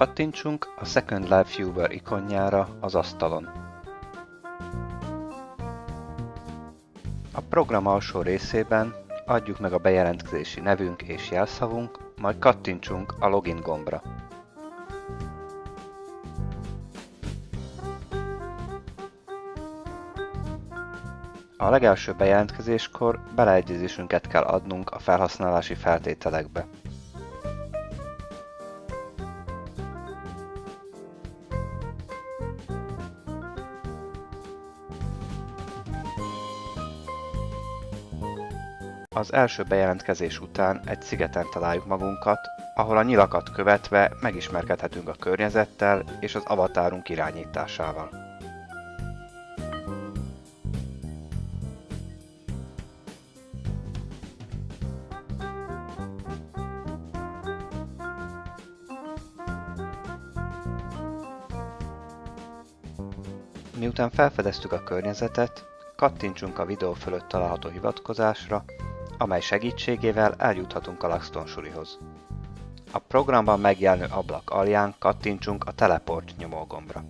Kattintsunk a Second Life Viewer ikonjára az asztalon. A program alsó részében adjuk meg a bejelentkezési nevünk és jelszavunk, majd kattintsunk a Login gombra. A legelső bejelentkezéskor beleegyezésünket kell adnunk a felhasználási feltételekbe. Az első bejelentkezés után egy szigeten találjuk magunkat, ahol a nyilakat követve megismerkedhetünk a környezettel és az avatárunk irányításával. Miután felfedeztük a környezetet, kattintsunk a videó fölött található hivatkozásra, amely segítségével eljuthatunk a LuxTon sulihoz. A programban megjelenő ablak alján kattintsunk a Teleport nyomógombra.